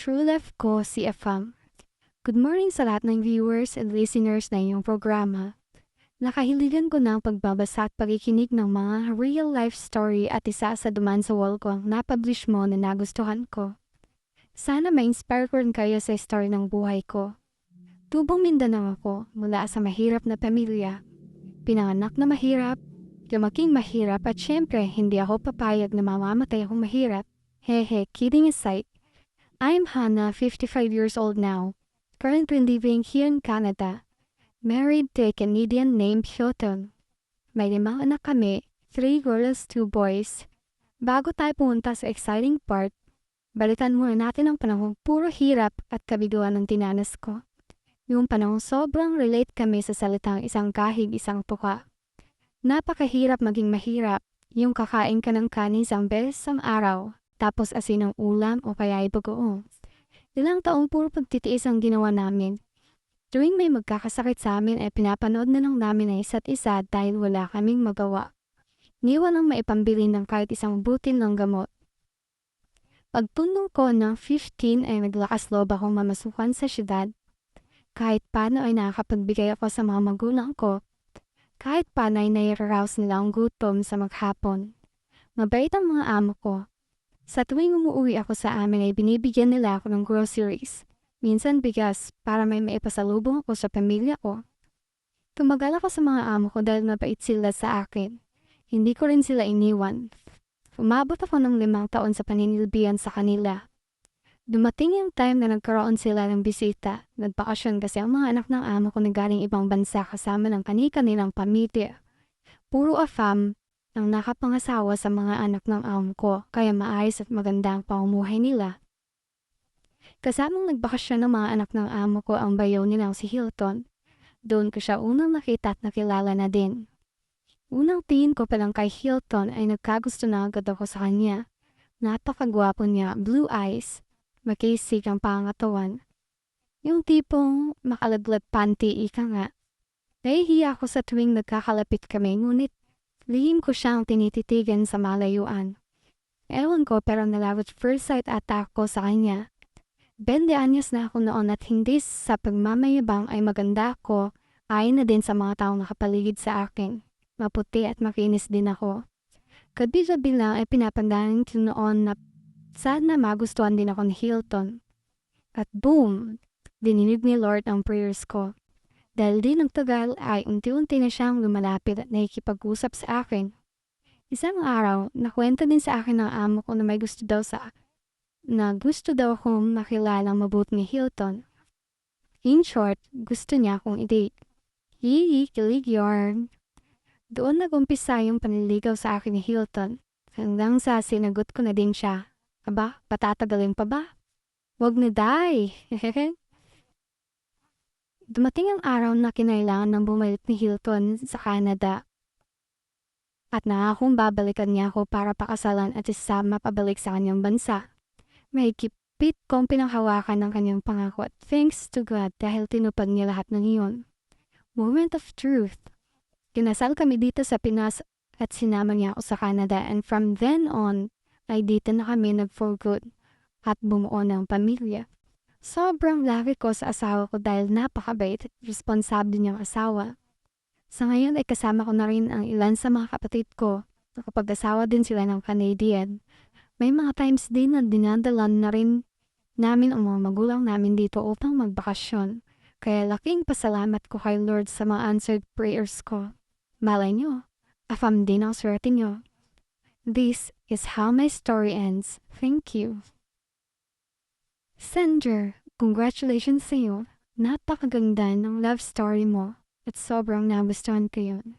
true love ko si Afam. Good morning sa lahat ng viewers and listeners na iyong programa. Nakahiligan ko ng pagbabasa at pakikinig ng mga real life story at isa sa duman sa wall ko ang napublish mo na nagustuhan ko. Sana ma-inspire ko rin kayo sa story ng buhay ko. Tubong Mindanao ako mula sa mahirap na pamilya. Pinanganak na mahirap, lumaking mahirap at syempre hindi ako papayag na mamamatay akong mahirap. Hehe, kidding aside. I'm Hannah, 55 years old now, currently living here in Canada. Married to a Canadian named Hilton. May 5 anak kami, 3 girls, 2 boys. Bago tayo pumunta sa exciting part, balikan muna natin ang panahong puro hirap at kabiguan ng tinanas ko. Yung panahong sobrang relate kami sa salitang isang kahig, isang tuka. Napakahirap maging mahirap, yung kakain ka ng kanin isang beses ang araw, tapos asin ng ulam o kaya ay bagoong. Ilang taong puro pagtitiis ang ginawa namin. Tuwing may magkakasakit sa amin ay pinapanood na lang namin ang isa't isa dahil wala kaming magawa. Niwan ang maipambili ng kahit isang butil ng gamot. Pagtulong ko ng 15 ay naglakas loob akong mamasukan sa syudad. Kahit paano ay nakakapagbigay ako sa mga magulang ko. Kahit paano ay nai-arouse nila ang gutom sa maghapon. Mabait ang mga amo ko. Sa tuwing umuwi ako sa amin ay binibigyan nila ako ng groceries. Minsan bigas para may maipasalubong ako sa pamilya ko. Tumagal ako sa mga amo ko dahil mabait sila sa akin. Hindi ko rin sila iniwan. Umabot ako ng 5 taon sa paninilbihan sa kanila. Dumating yung time na nagkaroon sila ng bisita. Nagbakasyon kasi ang mga anak ng amo ko na galing ibang bansa kasama ng kani-kanilang pamilya. Puro afam ang nakapangasawa sa mga anak ng amo ko kaya maayos at maganda ang pamumuhay nila. Kasamang nagbakasyon ng mga anak ng amo ko ang bayaw nilang si Hilton. Doon ko siya unang nakita at nakilala na din. Unang tingin ko palang kay Hilton ay nagkagusto na agad ako sa kanya. Napakagwapo niya, blue eyes, makisig ang pangatawan. Yung tipong makalaglag panty, ika nga. Nahihiya ako sa tuwing nagkakalapit kami ngunit lihim ko siyang tinititigan sa malayuan. Ewan ko pero nalawat first sight ata ako sa kanya. 20 anyos na ako noon at hindi sa pagmamayabang ay maganda ako, ayon na din sa mga taong nakapaligid sa akin. Maputi at makinis din ako. Kadbi-gabi lang ay pinapandaan ko noon na sana magustuhan din ako ni Hilton. At boom! Dininig ni Lord ang prayers ko. Dahil di nagtagal ay unti-unti na siyang lumalapit at nakikipag-usap sa akin. Isang araw, nakwento din sa akin ng amo ko na may gusto daw akong makilalang mabuti ni Hilton. In short, gusto niya akong i-date. Hihi, kilig yarn. Doon nag-umpisa yung panliligaw sa akin ni Hilton. Hanggang sa sinagot ko na din siya. Aba, patatagalin pa ba? Wag na day. Dumating ang araw na kinailangan ng bumalik ni Hilton sa Canada. At nangakong babalikan niya ako para pakasalan at isama pabalik sa kanyang bansa. May kipit kong pinanghawakan ng kanyang pangako at thanks to God dahil tinupad niya lahat ng iyon. Moment of truth. Kinasal kami dito sa Pinas at sinama niya ako sa Canada and from then on ay dito na kami nag-for good at bumuo ng pamilya. Sobrang lucky ko sa asawa ko dahil napakabait at responsable niyang asawa. Sa ngayon ay kasama ko na rin ang ilan sa mga kapatid ko. Nakapag-asawa din sila ng Canadian. May mga times din na dinadalan na rin namin ang mga magulang namin dito upang magbakasyon. Kaya laking pasalamat ko kay Lord sa mga answered prayers ko. Malay nyo, afam din ang swerte nyo. This is how my story ends. Thank you. Sender, congratulations sa iyo. Napakaganda ng love story mo at sobrang nagustuhan ko yun.